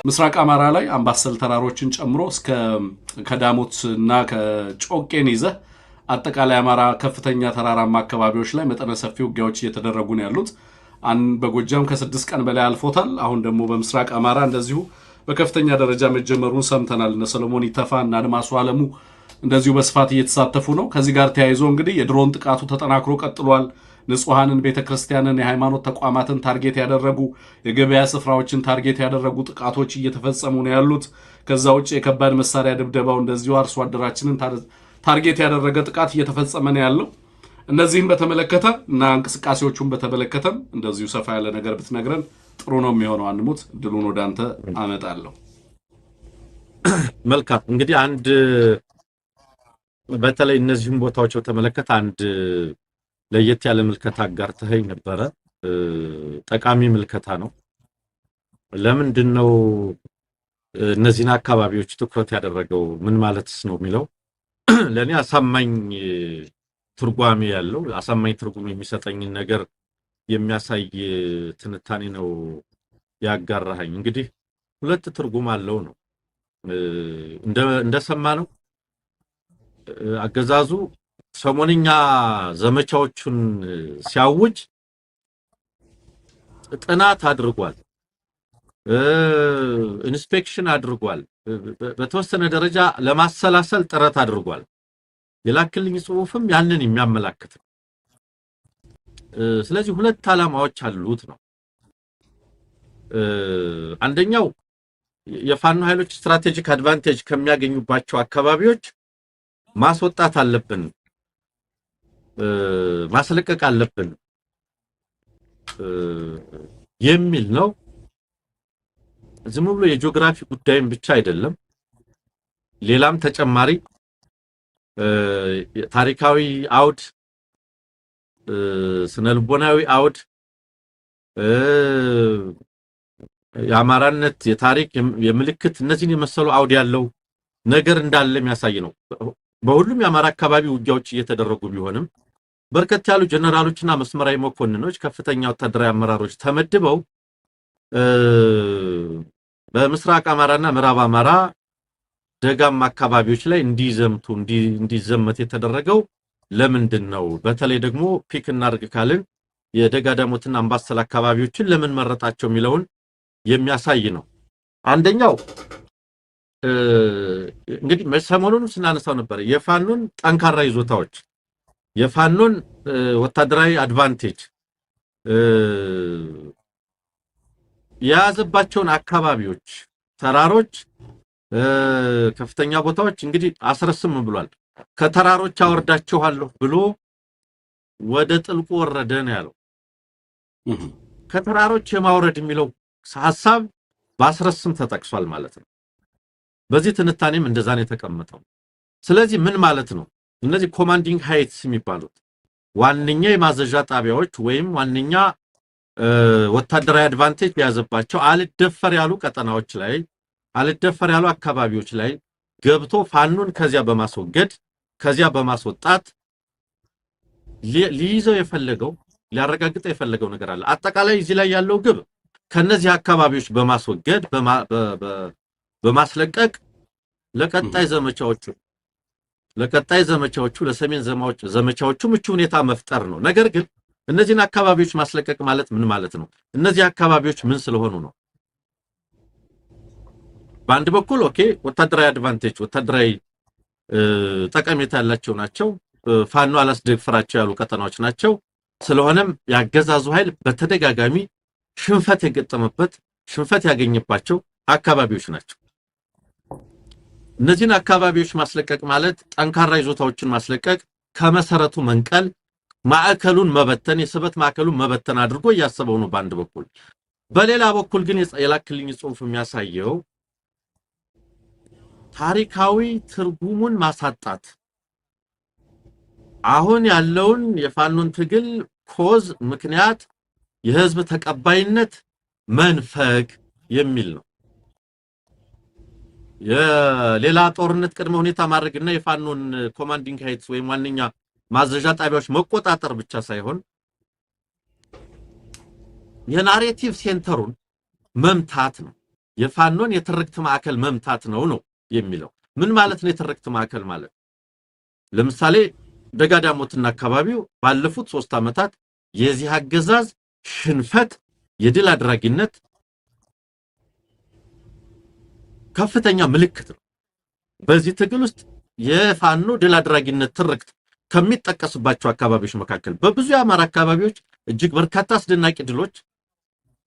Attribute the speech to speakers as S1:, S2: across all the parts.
S1: ምስራቅ አማራ ላይ አምባሰል ተራሮችን ጨምሮ እስከ ከዳሞትና ከጮቄን ይዘህ አጠቃላይ አማራ ከፍተኛ ተራራማ አካባቢዎች ላይ መጠነ ሰፊ ውጊያዎች እየተደረጉ ነው ያሉት። በጎጃም ከ6 ቀን በላይ አልፎታል። አሁን ደግሞ በምስራቅ አማራ እንደዚሁ በከፍተኛ ደረጃ መጀመሩን ሰምተናል። እነ ሰለሞን ይተፋ እና አድማሱ አለሙ እንደዚሁ በስፋት እየተሳተፉ ነው። ከዚህ ጋር ተያይዞ እንግዲህ የድሮን ጥቃቱ ተጠናክሮ ቀጥሏል። ንጹሃንን ቤተክርስቲያንን የሃይማኖት ተቋማትን ታርጌት ያደረጉ የገበያ ስፍራዎችን ታርጌት ያደረጉ ጥቃቶች እየተፈጸሙ ነው ያሉት። ከዛ ውጭ የከባድ መሳሪያ ድብደባው እንደዚሁ አርሶ አደራችንን ታርጌት ያደረገ ጥቃት እየተፈጸመ ነው ያለው። እነዚህን በተመለከተ እና እንቅስቃሴዎቹን በተመለከተም እንደዚሁ ሰፋ ያለ ነገር ብትነግረን ጥሩ ነው የሚሆነው። አንሙት ድሉን ወደ አንተ አመጣለሁ።
S2: መልካም እንግዲህ አንድ በተለይ እነዚህን ቦታዎች በተመለከተ አንድ ለየት ያለ ምልከታ አጋርተኸኝ ነበረ። ጠቃሚ ምልከታ ነው። ለምንድነው እነዚህን አካባቢዎች ትኩረት ያደረገው ምን ማለትስ ነው የሚለው ለኔ አሳማኝ ትርጓሜ ያለው አሳማኝ ትርጉም የሚሰጠኝ ነገር የሚያሳይ ትንታኔ ነው ያጋራኸኝ። እንግዲህ ሁለት ትርጉም አለው ነው እንደሰማነው አገዛዙ ሰሞንኛ ዘመቻዎቹን ሲያውጅ ጥናት አድርጓል፣ ኢንስፔክሽን አድርጓል፣ በተወሰነ ደረጃ ለማሰላሰል ጥረት አድርጓል። የላክልኝ ጽሁፍም ያንን የሚያመላክት ነው። ስለዚህ ሁለት ዓላማዎች አሉት ነው። አንደኛው የፋኖ ኃይሎች ስትራቴጂክ አድቫንቴጅ ከሚያገኙባቸው አካባቢዎች ማስወጣት አለብን፣ ማስለቀቅ አለብን የሚል ነው። ዝም ብሎ የጂኦግራፊ ጉዳይም ብቻ አይደለም፣ ሌላም ተጨማሪ ታሪካዊ አውድ፣ ስነልቦናዊ አውድ፣ የአማራነት የታሪክ የምልክት እነዚህን የመሰሉ አውድ ያለው ነገር እንዳለ የሚያሳይ ነው። በሁሉም የአማራ አካባቢ ውጊያዎች እየተደረጉ ቢሆንም በርከት ያሉ ጀነራሎችና መስመራዊ መኮንኖች ከፍተኛ ወታደራዊ አመራሮች ተመድበው በምስራቅ አማራና ምዕራብ አማራ ደጋማ አካባቢዎች ላይ እንዲዘመት የተደረገው ለምንድን ነው? በተለይ ደግሞ ፒክ እናድርግ ካልን የደጋዳሞትና አምባሰል አካባቢዎችን ለምን መረጣቸው የሚለውን የሚያሳይ ነው። አንደኛው እንግዲህ ሰሞኑን ስናነሳው ነበር የፋኖን ጠንካራ ይዞታዎች፣ የፋኖን ወታደራዊ አድቫንቴጅ የያዘባቸውን አካባቢዎች፣ ተራሮች፣ ከፍተኛ ቦታዎች እንግዲህ አስረስም ብሏል። ከተራሮች አወርዳቸዋለሁ ብሎ ወደ ጥልቁ ወረደ ነው ያለው። ከተራሮች የማውረድ የሚለው ሐሳብ በአስረስም ተጠቅሷል ማለት ነው። በዚህ ትንታኔም እንደዛ ነው የተቀመጠው። ስለዚህ ምን ማለት ነው? እነዚህ ኮማንዲንግ ሃይትስ የሚባሉት ዋንኛ የማዘዣ ጣቢያዎች ወይም ዋንኛ ወታደራዊ አድቫንቴጅ የያዘባቸው አልደፈር ያሉ ቀጠናዎች ላይ አልደፈር ያሉ አካባቢዎች ላይ ገብቶ ፋኖን ከዚያ በማስወገድ ከዚያ በማስወጣት ሊይዘው የፈለገው ሊያረጋግጠው የፈለገው ነገር አለ። አጠቃላይ እዚህ ላይ ያለው ግብ ከነዚህ አካባቢዎች በማስወገድ በማስለቀቅ ለቀጣይ ዘመቻዎቹ ለሰሜን ዘመቻዎቹ ምቹ ሁኔታ መፍጠር ነው። ነገር ግን እነዚህን አካባቢዎች ማስለቀቅ ማለት ምን ማለት ነው? እነዚህ አካባቢዎች ምን ስለሆኑ ነው? በአንድ በኩል ኦኬ ወታደራዊ አድቫንቴጅ ወታደራዊ ጠቀሜታ ያላቸው ናቸው። ፋኖ አላስደፍራቸው ያሉ ቀጠናዎች ናቸው። ስለሆነም ያገዛዙ ኃይል በተደጋጋሚ ሽንፈት የገጠመበት ሽንፈት ያገኘባቸው አካባቢዎች ናቸው። እነዚህን አካባቢዎች ማስለቀቅ ማለት ጠንካራ ይዞታዎችን ማስለቀቅ፣ ከመሰረቱ መንቀል፣ ማዕከሉን መበተን፣ የስበት ማዕከሉን መበተን አድርጎ ያሰበው ነው በአንድ በኩል። በሌላ በኩል ግን የላክልኝ ጽሁፍ የሚያሳየው ታሪካዊ ትርጉሙን ማሳጣት፣ አሁን ያለውን የፋኖን ትግል ኮዝ ምክንያት የህዝብ ተቀባይነት መንፈግ የሚል ነው። የሌላ ጦርነት ቅድመ ሁኔታ ማድረግና የፋኖን ኮማንዲንግ ሃይትስ ወይም ዋንኛ ማዘዣ ጣቢያዎች መቆጣጠር ብቻ ሳይሆን የናሬቲቭ ሴንተሩን መምታት ነው። የፋኖን የትርክት ማዕከል መምታት ነው የሚለው። ምን ማለት ነው የትርክት ማዕከል ማለት? ለምሳሌ ደጋዳሞትና አካባቢው ባለፉት 3 ዓመታት የዚህ አገዛዝ ሽንፈት የድል አድራጊነት ከፍተኛ ምልክት ነው። በዚህ ትግል ውስጥ የፋኖ ድል አድራጊነት ትርክት ከሚጠቀስባቸው አካባቢዎች መካከል በብዙ የአማራ አካባቢዎች እጅግ በርካታ አስደናቂ ድሎች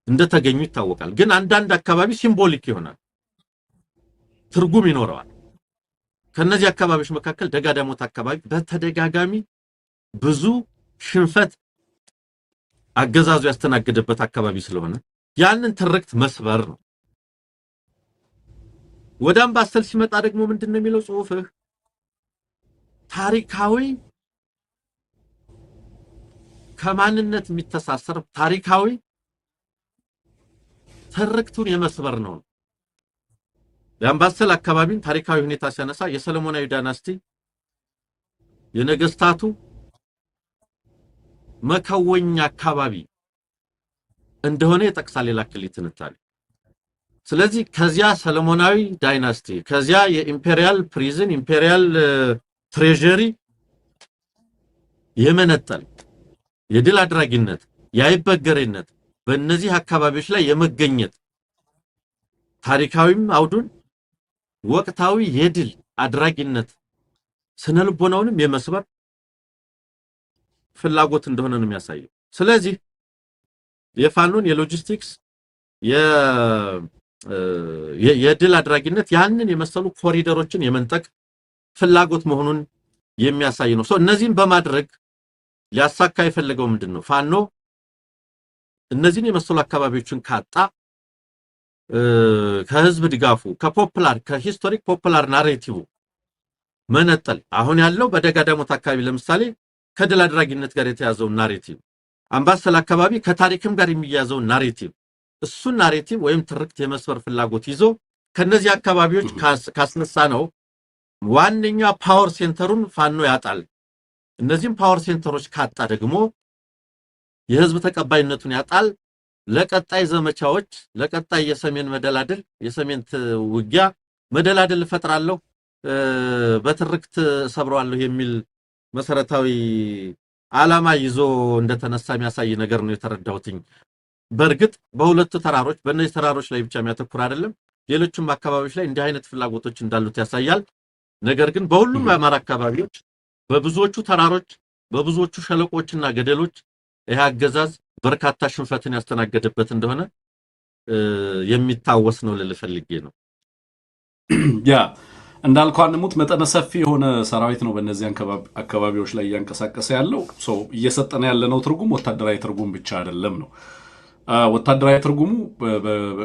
S2: እንደተገኙ ይታወቃል። ግን አንዳንድ አካባቢ ሲምቦሊክ ይሆናል፣ ትርጉም ይኖረዋል። ከነዚህ አካባቢዎች መካከል ደጋዳሞት አካባቢ በተደጋጋሚ ብዙ ሽንፈት አገዛዙ ያስተናገደበት አካባቢ ስለሆነ ያንን ትርክት መስበር ነው። ወደ አምባሰል ሲመጣ ደግሞ ምንድነው የሚለው ጽሁፍህ? ታሪካዊ ከማንነት የሚተሳሰር ታሪካዊ ትርክቱን የመስበር ነው። የአምባሰል አካባቢን ታሪካዊ ሁኔታ ሲያነሳ የሰለሞናዊ ዳይናስቲ የነገስታቱ መከወኛ አካባቢ እንደሆነ የጠቅሳል የላክል ትንታኔ። ስለዚህ ከዚያ ሰለሞናዊ ዳይናስቲ ከዚያ የኢምፔሪያል ፕሪዝን ኢምፔሪያል ትሬዠሪ የመነጠል የድል አድራጊነት የአይበገሬነት በእነዚህ አካባቢዎች ላይ የመገኘት ታሪካዊም አውዱን ወቅታዊ የድል አድራጊነት ስነልቦናውንም የመስበር ፍላጎት እንደሆነ ነው የሚያሳየው። ስለዚህ የፋኖን የሎጂስቲክስ የድል አድራጊነት ያንን የመሰሉ ኮሪደሮችን የመንጠቅ ፍላጎት መሆኑን የሚያሳይ ነው። እነዚህን በማድረግ ሊያሳካ የፈለገው ምንድነው? ፋኖ እነዚህን የመሰሉ አካባቢዎችን ካጣ ከህዝብ ድጋፉ ከፖፑላር ከሂስቶሪክ ፖፑላር ናሬቲቭ መነጠል አሁን ያለው በደጋዳሞት አካባቢ ለምሳሌ ከድል አድራጊነት ጋር የተያዘው ናሬቲቭ፣ አምባሰል አካባቢ ከታሪክም ጋር የሚያዘው ናሬቲቭ፣ እሱን ናሬቲቭ ወይም ትርክት የመስበር ፍላጎት ይዞ ከነዚህ አካባቢዎች ካስነሳ ነው ዋነኛ ፓወር ሴንተሩን ፋኖ ያጣል። እነዚህም ፓወር ሴንተሮች ካጣ ደግሞ የህዝብ ተቀባይነቱን ያጣል። ለቀጣይ ዘመቻዎች ለቀጣይ የሰሜን መደላድል የሰሜን ውጊያ መደላድል ፈጥራለሁ በትርክት ሰብረዋለሁ የሚል መሰረታዊ ዓላማ ይዞ እንደተነሳ የሚያሳይ ነገር ነው የተረዳሁትኝ። በእርግጥ በሁለቱ ተራሮች በእነዚህ ተራሮች ላይ ብቻ የሚያተኩር አይደለም፣ ሌሎችም አካባቢዎች ላይ እንዲህ አይነት ፍላጎቶች እንዳሉት ያሳያል። ነገር ግን በሁሉም የአማራ አካባቢዎች በብዙዎቹ ተራሮች በብዙዎቹ ሸለቆችና ገደሎች ይህ አገዛዝ በርካታ ሽንፈትን ያስተናገደበት እንደሆነ የሚታወስ ነው ልል ፈልጌ ነው።
S1: ያ እንዳልከው አንሙት መጠነ ሰፊ የሆነ ሰራዊት ነው በእነዚህ አካባቢዎች ላይ እያንቀሳቀሰ ያለው። እየሰጠነ ያለነው ትርጉም ወታደራዊ ትርጉም ብቻ አይደለም ነው። ወታደራዊ ትርጉሙ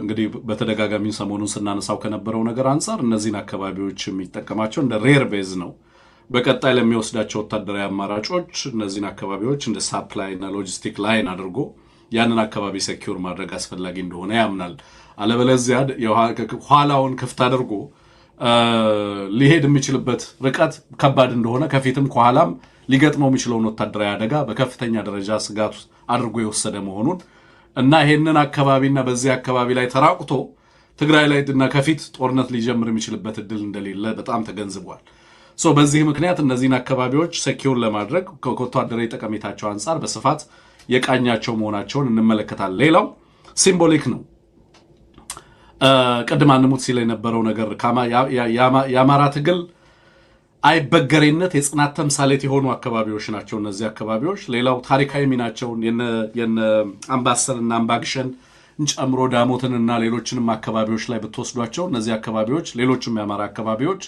S1: እንግዲህ በተደጋጋሚ ሰሞኑን ስናነሳው ከነበረው ነገር አንፃር እነዚህን አካባቢዎች የሚጠቀማቸው እንደ ሬር ቤዝ ነው። በቀጣይ ለሚወስዳቸው ወታደራዊ አማራጮች እነዚህን አካባቢዎች እንደ ሳፕላይ እና ሎጂስቲክ ላይን አድርጎ ያንን አካባቢ ሴኪዩር ማድረግ አስፈላጊ እንደሆነ ያምናል። አለበለዚያ ኋላውን ክፍት አድርጎ ሊሄድ የሚችልበት ርቀት ከባድ እንደሆነ ከፊትም ከኋላም ሊገጥመው የሚችለውን ወታደራዊ አደጋ በከፍተኛ ደረጃ ስጋት አድርጎ የወሰደ መሆኑን እና ይሄንን አካባቢና በዚህ አካባቢ ላይ ተራቁቶ ትግራይ ላይ እና ከፊት ጦርነት ሊጀምር የሚችልበት እድል እንደሌለ በጣም ተገንዝቧል። በዚህ ምክንያት እነዚህን አካባቢዎች ሴኪዩር ለማድረግ ከወታደራዊ ጠቀሜታቸው አንፃር በስፋት የቃኛቸው መሆናቸውን እንመለከታለን። ሌላው ሲምቦሊክ ነው። ቀድማ አንሙት ሲል የነበረው ነገር የአማራ ትግል አይበገሬነት የጽናት ተምሳሌት የሆኑ አካባቢዎች ናቸው እነዚህ አካባቢዎች። ሌላው ታሪካዊ ሚናቸውን የነ አምባሰልና አምባግሸን ጨምሮ ዳሞትንና ሌሎችንም አካባቢዎች ላይ ብትወስዷቸው እነዚህ አካባቢዎች ሌሎችም የአማራ አካባቢዎች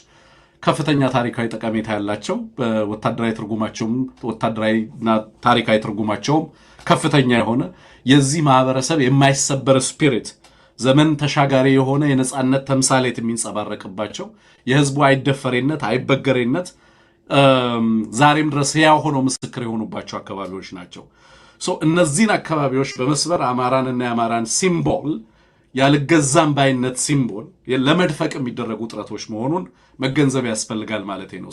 S1: ከፍተኛ ታሪካዊ ጠቀሜታ ያላቸው በወታደራዊ ትርጉማቸውም ወታደራዊና ታሪካዊ ትርጉማቸውም ከፍተኛ የሆነ የዚህ ማህበረሰብ የማይሰበር ስፒሪት ዘመን ተሻጋሪ የሆነ የነጻነት ተምሳሌት የሚንጸባረቅባቸው የህዝቡ አይደፈሬነት አይበገሬነት ዛሬም ድረስ ያው ሆኖ ምስክር የሆኑባቸው አካባቢዎች ናቸው። እነዚህን አካባቢዎች በመስበር አማራንና የአማራን ሲምቦል ያልገዛም ባይነት ሲምቦል ለመድፈቅ የሚደረጉ ጥረቶች መሆኑን መገንዘብ ያስፈልጋል ማለት ነው።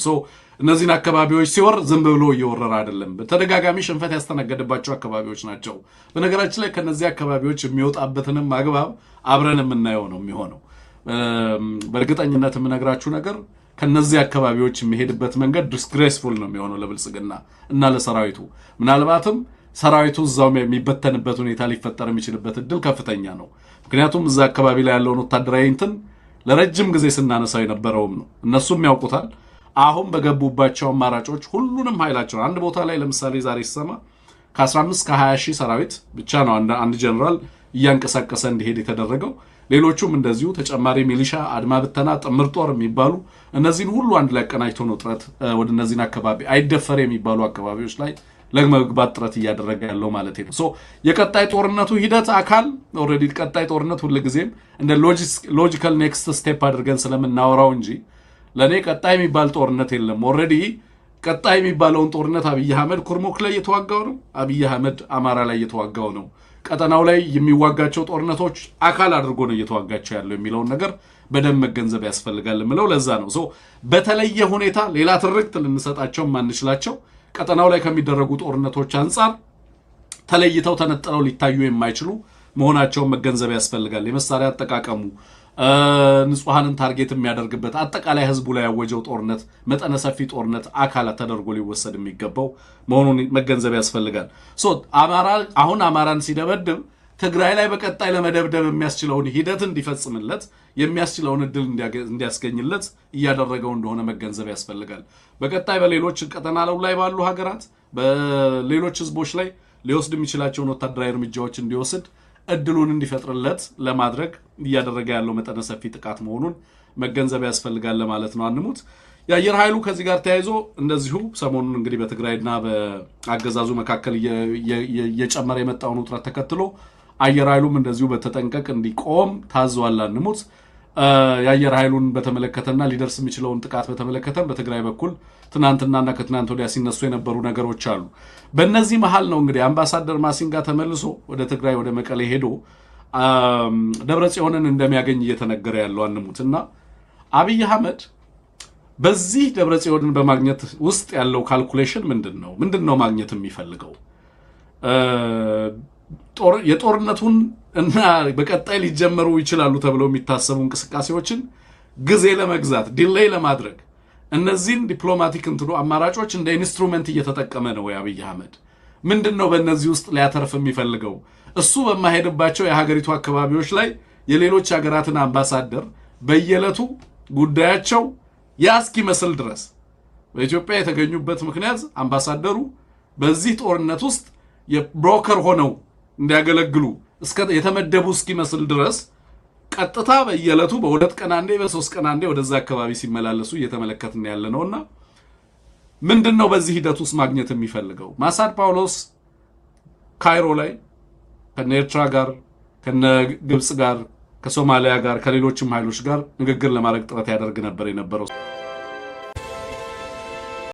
S1: እነዚህን አካባቢዎች ሲወር ዝም ብሎ እየወረረ አይደለም። በተደጋጋሚ ሽንፈት ያስተናገደባቸው አካባቢዎች ናቸው። በነገራችን ላይ ከነዚህ አካባቢዎች የሚወጣበትንም አግባብ አብረን የምናየው ነው የሚሆነው። በእርግጠኝነት የምነግራችሁ ነገር ከነዚህ አካባቢዎች የሚሄድበት መንገድ ዲስግሬስፉል ነው የሚሆነው ለብልጽግና እና ለሰራዊቱ። ምናልባትም ሰራዊቱ እዛው የሚበተንበት ሁኔታ ሊፈጠር የሚችልበት እድል ከፍተኛ ነው። ምክንያቱም እዛ አካባቢ ላይ ያለውን ወታደራዊ እንትን ለረጅም ጊዜ ስናነሳው የነበረውም ነው። እነሱም ያውቁታል። አሁን በገቡባቸው አማራጮች ሁሉንም ኃይላቸውን አንድ ቦታ ላይ ለምሳሌ ዛሬ ሲሰማ ከ15 ከ20 ሺህ ሰራዊት ብቻ ነው አንድ ጀነራል እያንቀሳቀሰ እንዲሄድ የተደረገው። ሌሎቹም እንደዚሁ ተጨማሪ ሚሊሻ፣ አድማ ብተና፣ ጥምር ጦር የሚባሉ እነዚህን ሁሉ አንድ ላይ አቀናጅቶ ነው ጥረት ወደ እነዚህን አካባቢ አይደፈር የሚባሉ አካባቢዎች ላይ ለመግባት ጥረት እያደረገ ያለው ማለት ነው። ሶ የቀጣይ ጦርነቱ ሂደት አካል ኦልሬዲ ቀጣይ ጦርነት ሁልጊዜም እንደ ሎጂካል ኔክስት ስቴፕ አድርገን ስለምናወራው እንጂ ለኔ ቀጣይ የሚባል ጦርነት የለም። ኦልሬዲ ቀጣይ የሚባለውን ጦርነት አብይ አህመድ ኩርሙክ ላይ እየተዋጋው ነው። አብይ አህመድ አማራ ላይ እየተዋጋው ነው። ቀጠናው ላይ የሚዋጋቸው ጦርነቶች አካል አድርጎ ነው እየተዋጋቸው ያለው የሚለውን ነገር በደንብ መገንዘብ ያስፈልጋል የምለው ለዛ ነው። ሶ በተለየ ሁኔታ ሌላ ትርክት ልንሰጣቸው ማንችላቸው ቀጠናው ላይ ከሚደረጉ ጦርነቶች አንጻር ተለይተው ተነጥለው ሊታዩ የማይችሉ መሆናቸውን መገንዘብ ያስፈልጋል። የመሳሪያ አጠቃቀሙ ንጹሃንን ታርጌት የሚያደርግበት አጠቃላይ ህዝቡ ላይ ያወጀው ጦርነት መጠነ ሰፊ ጦርነት አካላት ተደርጎ ሊወሰድ የሚገባው መሆኑን መገንዘብ ያስፈልጋል። ሶ አሁን አማራን ሲደበድብ ትግራይ ላይ በቀጣይ ለመደብደብ የሚያስችለውን ሂደት እንዲፈጽምለት የሚያስችለውን እድል እንዲያስገኝለት እያደረገው እንደሆነ መገንዘብ ያስፈልጋል። በቀጣይ በሌሎች ቀጠና ላይ ባሉ ሀገራት በሌሎች ህዝቦች ላይ ሊወስድ የሚችላቸውን ወታደራዊ እርምጃዎች እንዲወስድ እድሉን እንዲፈጥርለት ለማድረግ እያደረገ ያለው መጠነ ሰፊ ጥቃት መሆኑን መገንዘብ ያስፈልጋል ለማለት ነው። አንሙት የአየር ኃይሉ ከዚህ ጋር ተያይዞ እንደዚሁ ሰሞኑን እንግዲህ በትግራይና በአገዛዙ መካከል እየጨመረ የመጣውን ውጥረት ተከትሎ አየር ኃይሉም እንደዚሁ በተጠንቀቅ እንዲቆም ታዟል። አንሙት የአየር ኃይሉን በተመለከተና ሊደርስ የሚችለውን ጥቃት በተመለከተ በትግራይ በኩል ትናንትናና ከትናንት ወዲያ ሲነሱ የነበሩ ነገሮች አሉ። በእነዚህ መሃል ነው እንግዲህ አምባሳደር ማሲንጋ ተመልሶ ወደ ትግራይ ወደ መቀሌ ሄዶ ደብረጽዮንን እንደሚያገኝ እየተነገረ ያለው አንሙት እና አብይ አህመድ በዚህ ደብረጽዮንን በማግኘት ውስጥ ያለው ካልኩሌሽን ምንድን ነው ማግኘት የሚፈልገው የጦርነቱን እና በቀጣይ ሊጀመሩ ይችላሉ ተብለው የሚታሰቡ እንቅስቃሴዎችን ጊዜ ለመግዛት ዲሌይ ለማድረግ እነዚህን ዲፕሎማቲክ እንትኑ አማራጮች እንደ ኢንስትሩመንት እየተጠቀመ ነው። የአብይ አህመድ ምንድነው በእነዚህ ውስጥ ሊያተርፍ የሚፈልገው? እሱ በማይሄድባቸው የሀገሪቱ አካባቢዎች ላይ የሌሎች ሀገራትን አምባሳደር በየዕለቱ ጉዳያቸው ያስኪመስል ድረስ በኢትዮጵያ የተገኙበት ምክንያት አምባሳደሩ በዚህ ጦርነት ውስጥ የብሮከር ሆነው እንዲያገለግሉ የተመደቡ እስኪመስል ድረስ ቀጥታ በየዕለቱ በሁለት ቀን አንዴ በሶስት ቀን አንዴ ወደዛ አካባቢ ሲመላለሱ እየተመለከትን ያለ ነውና ምንድነው በዚህ ሂደት ውስጥ ማግኘት የሚፈልገው? ማሳድ ጳውሎስ ካይሮ ላይ ከኤርትራ ጋር ከግብጽ ጋር ከሶማሊያ ጋር ከሌሎችም ኃይሎች ጋር ንግግር ለማድረግ ጥረት ያደርግ ነበር የነበረው።